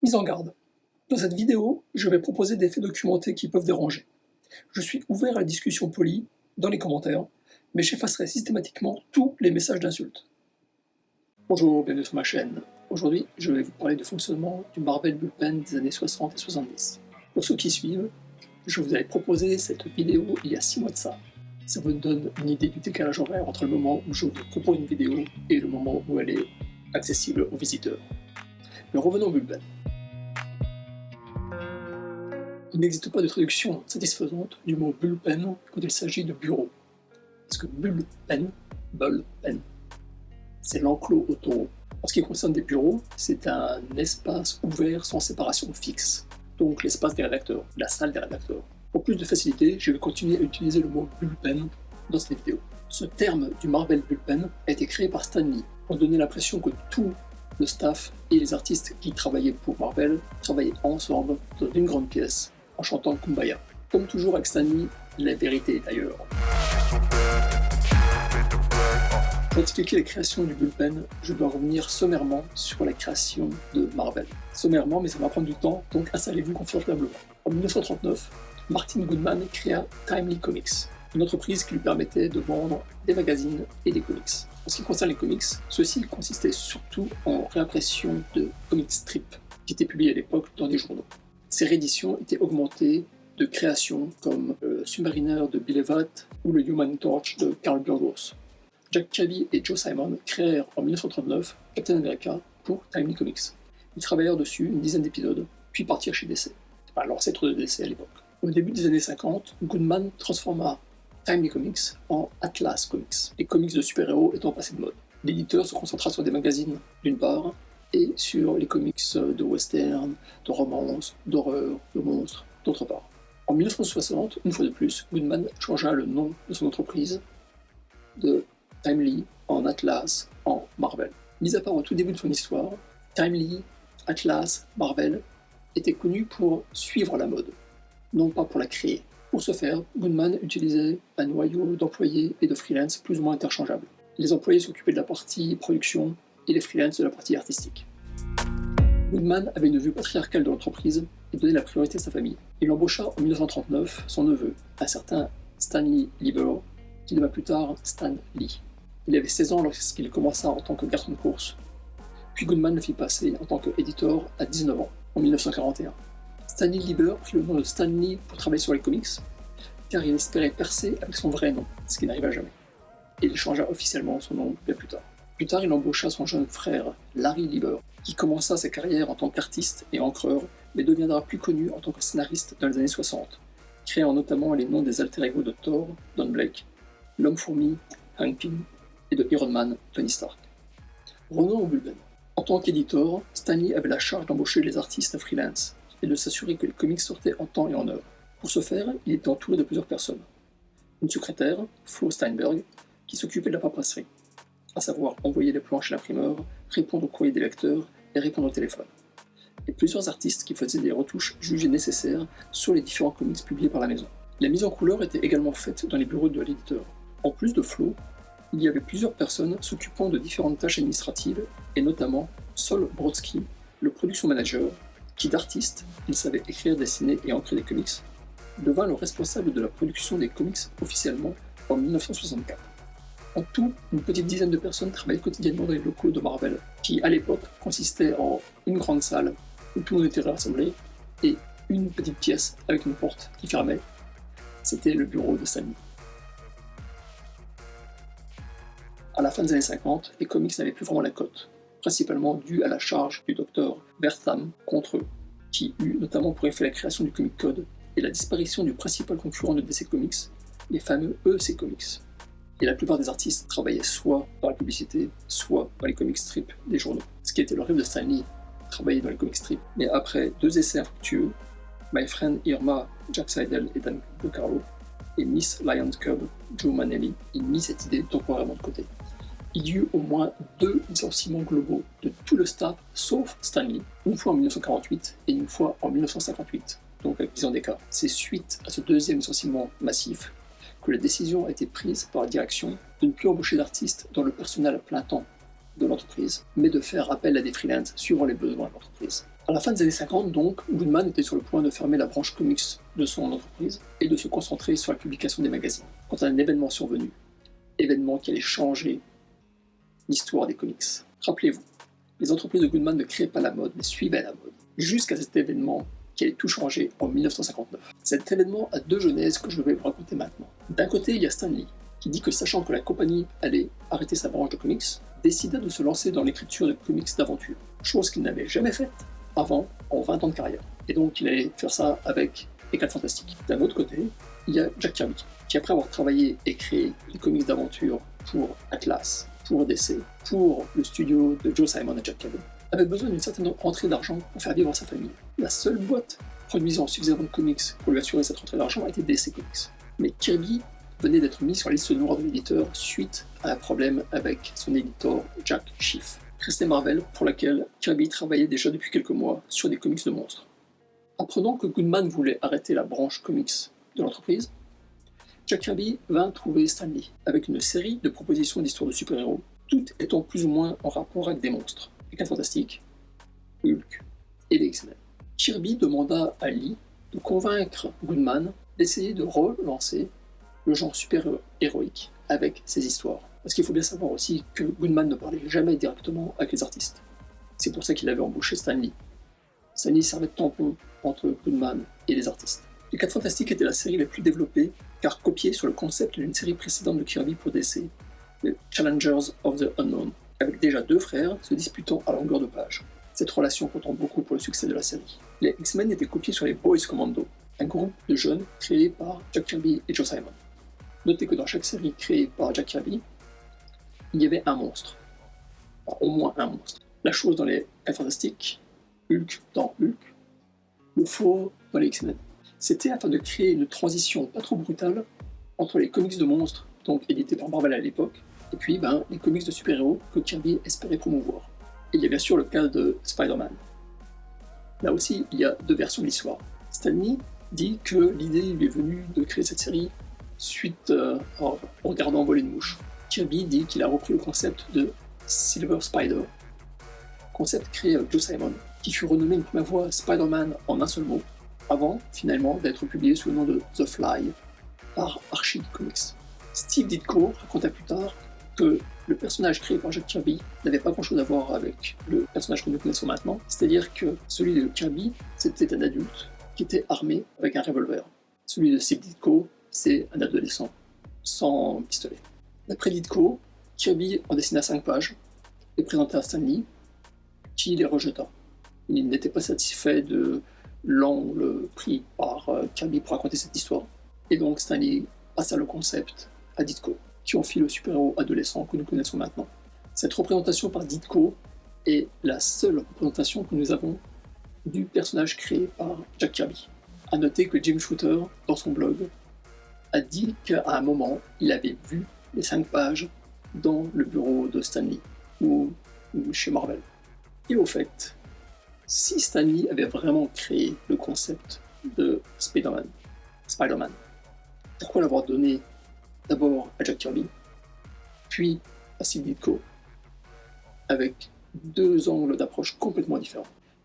Mise en garde. Dans cette vidéo, je vais proposer des faits documentés qui peuvent déranger. Je suis ouvert à la discussion polie dans les commentaires, mais j'effacerai systématiquement tous les messages d'insultes. Bonjour, bienvenue sur ma chaîne. Aujourd'hui, je vais vous parler du fonctionnement du Marvel Bullpen des années 60 et 70. Pour ceux qui suivent, je vous avais proposé cette vidéo il y a 6 mois de ça. Ça vous donne une idée du décalage horaire entre le moment où je vous propose une vidéo et le moment où elle est accessible aux visiteurs. Mais revenons au Bullpen. Il n'existe pas de traduction satisfaisante du mot bullpen quand il s'agit de bureau. Parce que bullpen, c'est l'enclos au taureau. En ce qui concerne des bureaux, c'est un espace ouvert sans séparation fixe, donc l'espace des rédacteurs, la salle des rédacteurs. Pour plus de facilité, je vais continuer à utiliser le mot bullpen dans cette vidéo. Ce terme du Marvel Bullpen a été créé par Stan Lee pour donner l'impression que tout le staff et les artistes qui travaillaient pour Marvel travaillaient ensemble dans une grande pièce en chantant Kumbaya. Comme toujours avec Stan Lee, la vérité est ailleurs. Pour expliquer la création du Bullpen, je dois revenir sommairement sur la création de Marvel. Sommairement, mais ça va prendre du temps, donc installez-vous confortablement. En 1939, Martin Goodman créa Timely Comics, une entreprise qui lui permettait de vendre des magazines et des comics. En ce qui concerne les comics, ceux-ci consistaient surtout en réimpression de comic strips qui étaient publiés à l'époque dans des journaux. Ces rééditions étaient augmentées de créations comme le Submariner de Bill Everett ou le Human Torch de Carl Burgos. Jack Kirby et Joe Simon créèrent en 1939 Captain America pour Timely Comics. Ils travaillèrent dessus une dizaine d'épisodes, puis partirent chez DC, enfin l'ancêtre de DC à l'époque. Au début des années 50, Goodman transforma Timely Comics en Atlas Comics, les comics de super-héros étant passés de mode. L'éditeur se concentra sur des magazines d'une part, et sur les comics de western, de romance, d'horreur, de monstres, d'autre part. En 1960, une fois de plus, Goodman changea le nom de son entreprise de Timely en Atlas en Marvel. Mis à part au tout début de son histoire, Timely, Atlas, Marvel étaient connus pour suivre la mode, non pas pour la créer. Pour ce faire, Goodman utilisait un noyau d'employés et de freelance plus ou moins interchangeables. Les employés s'occupaient de la partie production et les freelance de la partie artistique. Goodman avait une vue patriarcale de l'entreprise et donnait la priorité à sa famille. Il embaucha en 1939 son neveu, un certain Stanley Lieber, qui devint plus tard Stan Lee. Il avait 16 ans lorsqu'il commença en tant que garçon de course, puis Goodman le fit passer en tant qu'éditeur à 19 ans, en 1941. Stanley Lieber prit le nom de Stan Lee pour travailler sur les comics, car il espérait percer avec son vrai nom, ce qui n'arriva jamais. Et il changea officiellement son nom bien plus tard. Plus tard, il embaucha son jeune frère, Larry Lieber, qui commença sa carrière en tant qu'artiste et encreur, mais deviendra plus connu en tant que scénariste dans les années 60, créant notamment les noms des alter-ego de Thor, Don Blake, l'Homme-Fourmi, Hank Pym, et de Iron Man, Tony Stark. Revenons au Bullpen. En tant qu'éditeur, Stan Lee avait la charge d'embaucher les artistes freelance et de s'assurer que les comics sortaient en temps et en heure. Pour ce faire, il était entouré de plusieurs personnes. Une secrétaire, Flo Steinberg, qui s'occupait de la paperasserie, à savoir envoyer les planches à l'imprimeur, répondre aux courriers des lecteurs et répondre au téléphone. Et plusieurs artistes qui faisaient des retouches jugées nécessaires sur les différents comics publiés par la maison. La mise en couleur était également faite dans les bureaux de l'éditeur. En plus de Flo, il y avait plusieurs personnes s'occupant de différentes tâches administratives, et notamment Sol Brodsky, le production manager, qui d'artiste, il savait écrire, dessiner et ancrer des comics, devint le responsable de la production des comics officiellement en 1964. En tout, une petite dizaine de personnes travaillaient quotidiennement dans les locaux de Marvel, qui à l'époque consistaient en une grande salle où tout le monde était rassemblé et une petite pièce avec une porte qui fermait. C'était le bureau de Stan Lee. À la fin des années 50, les comics n'avaient plus vraiment la cote, principalement dû à la charge du docteur Wertham contre eux, qui eut notamment pour effet la création du Comic Code et la disparition du principal concurrent de DC Comics, les fameux EC Comics. Et la plupart des artistes travaillaient soit dans la publicité, soit dans les comic strips des journaux. Ce qui était le rêve de Stan Lee, travailler dans les comic strips. Mais après 2 essais infructueux, My Friend Irma, Jack Seidel et Dan DeCarlo, et Miss Lion's Cub, Joe Manelli, il mit cette idée temporairement de côté. Il y eut au moins 2 licenciements globaux de tout le staff sauf Stan Lee, une fois en 1948 et une fois en 1958, donc avec 10 ans d'écart. C'est suite à ce deuxième licenciement massif que la décision a été prise par la direction de ne plus embaucher d'artistes dans le personnel à plein temps de l'entreprise, mais de faire appel à des freelances suivant les besoins de l'entreprise. À la fin des années 50, donc, Goodman était sur le point de fermer la branche comics de son entreprise et de se concentrer sur la publication des magazines. Quand un événement survenu, événement qui allait changer l'histoire des comics. Rappelez-vous, les entreprises de Goodman ne créaient pas la mode, mais suivaient la mode. Jusqu'à cet événement qui allait tout changer en 1959. Cet événement a deux genèses que je vais vous raconter maintenant. D'un côté, il y a Stan Lee, qui dit que sachant que la compagnie allait arrêter sa branche de comics, décida de se lancer dans l'écriture de comics d'aventure, chose qu'il n'avait jamais faite avant en 20 ans de carrière. Et donc il allait faire ça avec les 4 Fantastiques. D'un autre côté, il y a Jack Kirby, qui après avoir travaillé et créé des comics d'aventure pour Atlas, pour DC, pour le studio de Joe Simon et Jack Kirby, avait besoin d'une certaine rentrée d'argent pour faire vivre sa famille. La seule boîte produisant suffisamment de comics pour lui assurer cette rentrée d'argent était DC Comics. Mais Kirby venait d'être mis sur la liste noire de l'éditeur suite à un problème avec son éditeur Jack Schiff. Restait Marvel, pour laquelle Kirby travaillait déjà depuis quelques mois sur des comics de monstres. Apprenant que Goodman voulait arrêter la branche comics de l'entreprise, Jack Kirby vint trouver Stan Lee avec une série de propositions d'histoires de super-héros, toutes étant plus ou moins en rapport avec des monstres. Les 4 Fantastiques, Hulk et les X-Men. Kirby demanda à Lee de convaincre Goodman d'essayer de relancer le genre super-héroïque avec ses histoires. Parce qu'il faut bien savoir aussi que Goodman ne parlait jamais directement avec les artistes. C'est pour ça qu'il avait embauché Stan Lee. Stan Lee servait de tampon entre Goodman et les artistes. Les 4 Fantastiques était la série la plus développée, car copiée sur le concept d'une série précédente de Kirby pour DC, les Challengers of the Unknown, avec déjà 2 frères se disputant à longueur de page. Cette relation comptant beaucoup pour le succès de la série. Les X-Men étaient copiés sur les Boys Commando, un groupe de jeunes créé par Jack Kirby et Joe Simon. Notez que dans chaque série créée par Jack Kirby, il y avait un monstre. Enfin, au moins un monstre. La chose dans les 4 Fantastiques, Hulk dans Hulk, le fauve dans les X-Men. C'était afin de créer une transition pas trop brutale entre les comics de monstres, donc édités par Marvel à l'époque, et puis les comics de super-héros que Kirby espérait promouvoir. Et il y a bien sûr le cas de Spider-Man. Là aussi, il y a 2 versions de l'histoire. Stan Lee dit que l'idée lui est venue de créer cette série suite en regardant voler une mouche. Kirby dit qu'il a repris le concept de Silver Spider, concept créé avec Joe Simon, qui fut renommé une première fois Spider-Man en un seul mot, avant finalement d'être publié sous le nom de The Fly par Archie Comics. Steve Ditko raconta plus tard que le personnage créé par Jack Kirby n'avait pas grand chose à voir avec le personnage que nous connaissons maintenant, c'est-à-dire que celui de Kirby, c'était un adulte qui était armé avec un revolver. Celui de Steve Ditko, c'est un adolescent sans pistolet. D'après Ditko, Kirby en dessina 5 pages, les présenta à Stan Lee, qui les rejeta. Il n'était pas satisfait de l'angle pris par Kirby pour raconter cette histoire. Et donc Stan Lee passa le concept à Ditko, qui en fit le super-héros adolescent que nous connaissons maintenant. Cette représentation par Ditko est la seule représentation que nous avons du personnage créé par Jack Kirby. A noter que Jim Shooter, dans son blog, a dit qu'à un moment, il avait vu les 5 pages dans le bureau de Stan Lee, ou chez Marvel. Et au fait, si Stan Lee avait vraiment créé le concept de Spider-Man, pourquoi l'avoir donné d'abord à Jack Kirby, puis à Steve Ditko, avec 2 angles d'approche complètement différents.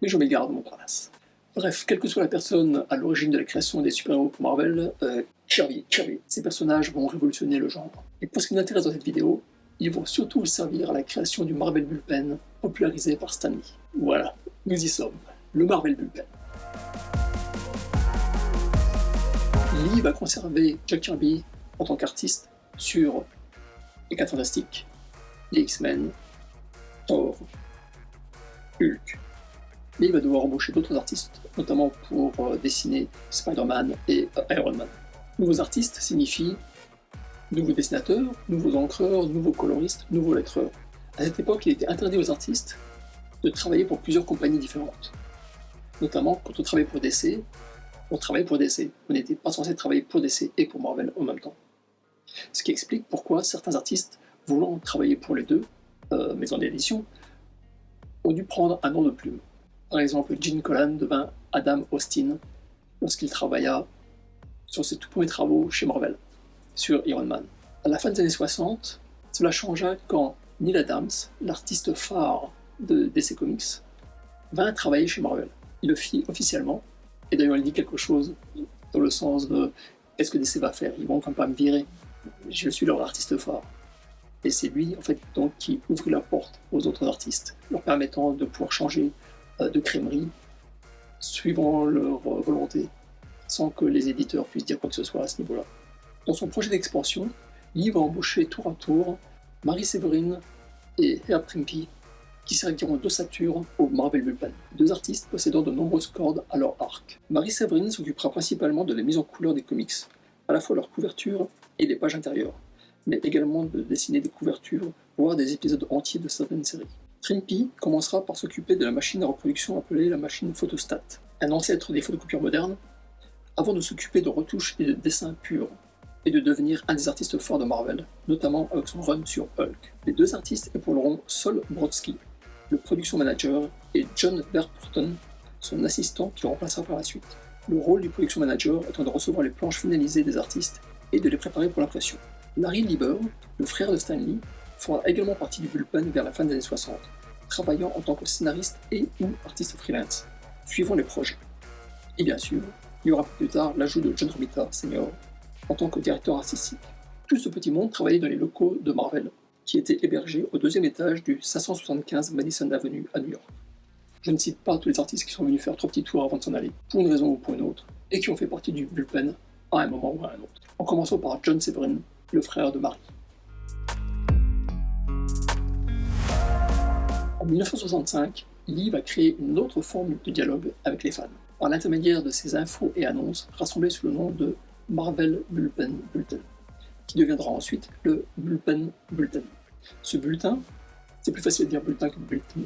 Mais je m'égare de mon palace. Bref, quelle que soit la personne à l'origine de la création des super-héros pour Marvel, Kirby, ces personnages vont révolutionner le genre. Et pour ce qui m'intéresse dans cette vidéo, ils vont surtout servir à la création du Marvel Bullpen, popularisé par Stan Lee. Voilà, nous y sommes, le Marvel Bullpen. Lee va conserver Jack Kirby en tant qu'artiste sur les 4 Fantastiques, les X-Men, Thor, Hulk. Mais il va devoir embaucher d'autres artistes, notamment pour dessiner Spider-Man et Iron Man. Nouveaux artistes signifient nouveaux dessinateurs, nouveaux encreurs, nouveaux coloristes, nouveaux lettreurs. À cette époque, il était interdit aux artistes de travailler pour plusieurs compagnies différentes. Notamment, quand on travaillait pour DC, on travaillait pour DC. On n'était pas censé travailler pour DC et pour Marvel en même temps. Ce qui explique pourquoi certains artistes, voulant travailler pour les deux maisons d'édition, ont dû prendre un nom de plume. Par exemple, Gene Colan devint Adam Austin lorsqu'il travailla sur ses tout premiers travaux chez Marvel, sur Iron Man. À la fin des années 60, cela changea quand Neil Adams, l'artiste phare de DC Comics, vint travailler chez Marvel. Il le fit officiellement, et d'ailleurs il dit quelque chose dans le sens de qu'est-ce que DC va faire? Ils vont quand même pas me virer. Je suis leur artiste phare. Et c'est lui, en fait, donc, qui ouvre la porte aux autres artistes, leur permettant de pouvoir changer de crèmerie suivant leur volonté, sans que les éditeurs puissent dire quoi que ce soit à ce niveau-là. Dans son projet d'expansion, Lee va embaucher tour à tour Mary Severin et Herb Trimpe, qui serviront d'ossature au Marvel Bullpen, deux artistes possédant de nombreuses cordes à leur arc. Mary Severin s'occupera principalement de la mise en couleur des comics, à la fois leur couverture et les pages intérieures, mais également de dessiner des couvertures, voire des épisodes entiers de certaines séries. Trimpe commencera par s'occuper de la machine à reproduction appelée la machine photostat, un ancêtre des photocopieurs modernes, avant de s'occuper de retouches et de dessins purs, et de devenir un des artistes forts de Marvel, notamment avec son run sur Hulk. Les deux artistes épauleront Sol Brodsky, le production manager, et John Verpurton, son assistant qui le remplacera par la suite. Le rôle du production manager étant de recevoir les planches finalisées des artistes et de les préparer pour l'impression. Larry Lieber, le frère de Stan Lee, fera également partie du Bullpen vers la fin des années 60, travaillant en tant que scénariste et ou artiste freelance, suivant les projets. Et bien sûr, il y aura plus tard l'ajout de John Romita Sr. en tant que directeur artistique. Tout ce petit monde travaillait dans les locaux de Marvel, qui étaient hébergés au deuxième étage du 575 Madison Avenue à New York. Je ne cite pas tous les artistes qui sont venus faire 3 petits tours avant de s'en aller, pour une raison ou pour une autre, et qui ont fait partie du Bullpen à un moment ou à un autre. En commençant par John Severin, le frère de Mary. En 1965, Lee va créer une autre forme de dialogue avec les fans, par l'intermédiaire de ses infos et annonces rassemblées sous le nom de Marvel Bullpen Bulletin, qui deviendra ensuite le Bullpen Bulletin. Ce bulletin, c'est plus facile de dire bulletin que bulletin.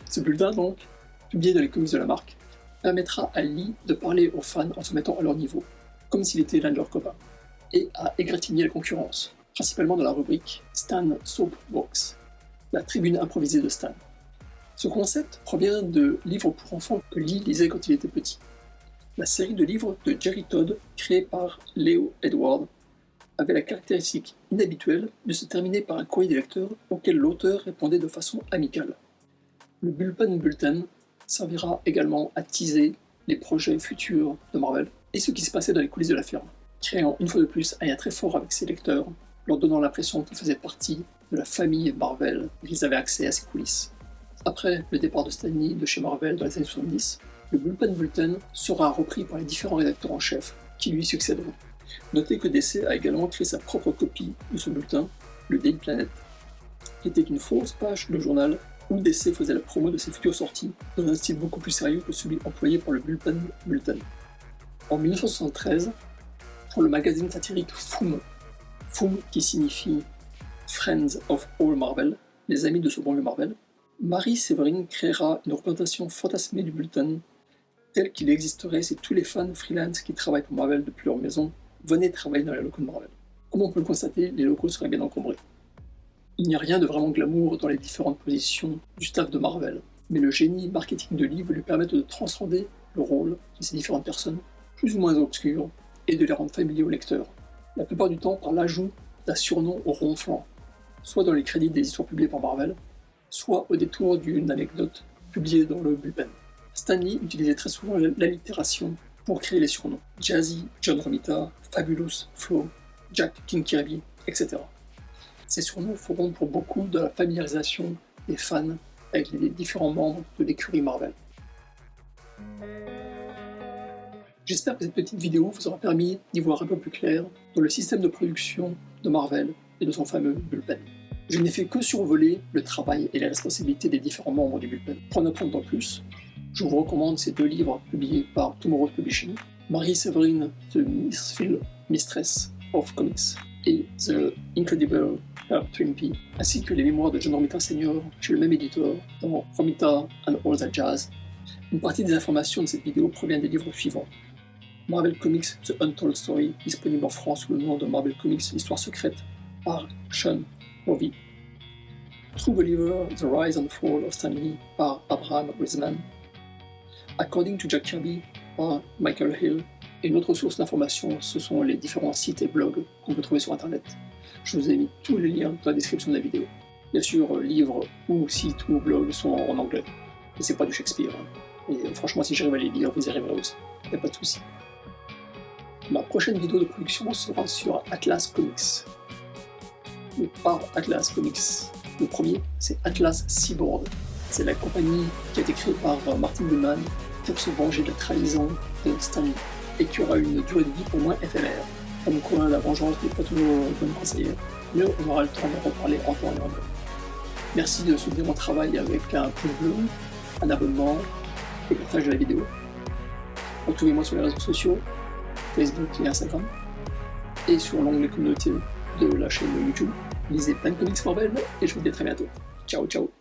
Ce bulletin, donc, publié dans les comics de la marque, permettra à Lee de parler aux fans en se mettant à leur niveau, comme s'il était l'un de leurs copains, et à égratigner la concurrence, principalement dans la rubrique Stan Soapbox, la tribune improvisée de Stan. Ce concept provient de livres pour enfants que Lee lisait quand il était petit. La série de livres de Jerry Todd, créée par Leo Edward, avait la caractéristique inhabituelle de se terminer par un courrier des lecteurs auquel l'auteur répondait de façon amicale. Le Bullpen Bulletin servira également à teaser les projets futurs de Marvel et ce qui se passait dans les coulisses de la firme, créant une fois de plus un lien très fort avec ses lecteurs, leur donnant l'impression qu'ils faisaient partie de la famille Marvel et qu'ils avaient accès à ses coulisses. Après le départ de Stan Lee de chez Marvel dans les années 70, le Bullpen Bulletin sera repris par les différents rédacteurs en chef qui lui succéderont. Notez que DC a également créé sa propre copie de ce bulletin, le Daily Planet, qui était une fausse page de journal où DC faisait la promo de ses futures sorties dans un style beaucoup plus sérieux que celui employé par le Bullpen Bulletin. En 1973, pour le magazine satirique Foom qui signifie Friends of All Marvel, les amis de ce bon vieux Marvel, Mary Severin créera une représentation fantasmée du bulletin tel qu'il existerait si tous les fans freelance qui travaillent pour Marvel depuis leur maison venaient travailler dans les locaux de Marvel. Comme on peut le constater, les locaux seraient bien encombrés. Il n'y a rien de vraiment glamour dans les différentes positions du staff de Marvel, mais le génie marketing de Lee veut lui permettre de transcender le rôle de ces différentes personnes, plus ou moins obscures, et de les rendre familiers aux lecteurs, la plupart du temps par l'ajout d'un surnom au ronflant, soit dans les crédits des histoires publiées par Marvel, soit au détour d'une anecdote publiée dans le Bullpen. Stan Lee utilisait très souvent l'allitération pour créer les surnoms. Jazzy, John Romita, Fabulous, Flo, Jack King Kirby, etc. Ces surnoms feront pour beaucoup de la familiarisation des fans avec les différents membres de l'écurie Marvel. J'espère que cette petite vidéo vous aura permis d'y voir un peu plus clair dans le système de production de Marvel et de son fameux Bullpen. Je n'ai fait que survoler le travail et les responsabilités des différents membres du Bullpen. Pour en apprendre plus, je vous recommande ces 2 livres publiés par Tomorrow Publishing, Mary Severin, The Misfit Mistress of Comics et The Incredible Herb Trimpe, ainsi que les mémoires de John Romita Sr. chez le même éditeur dans Romita and All That Jazz. Une partie des informations de cette vidéo provient des livres suivants. Marvel Comics The Untold Story, disponible en France sous le nom de Marvel Comics L'Histoire Secrète par Sean Hovey. True Believer, The Rise and Fall of Stan Lee par Abraham Wiseman. According to Jack Kirby par Michael Hill. Et une autre source d'information, ce sont les différents sites et blogs qu'on peut trouver sur internet. Je vous ai mis tous les liens dans la description de la vidéo. Bien sûr, livres ou sites ou blogs sont en anglais. Et c'est pas du Shakespeare. Et franchement, si j'arrive à les lire, vous y arriverez aussi. Y a pas de souci. Ma prochaine vidéo de production sera sur Atlas Comics. Mais pas Atlas Comics. Le premier, c'est Atlas Seaboard. C'est la compagnie qui a été créée par Martin Goodman pour se venger de la trahison de Stan Lee, et qui aura une durée de vie pour moins éphémère. Comme quoi, la vengeance n'est pas toujours bonne conseillère, mais on aura le temps d'en reparler encore et encore. Merci de soutenir mon travail avec un pouce bleu, un abonnement et partage de la vidéo. Retrouvez-moi sur les réseaux sociaux, Facebook et Instagram, et sur l'onglet communauté de la chaîne YouTube. Lisez plein de comics Marvel, et je vous dis à très bientôt. Ciao ciao.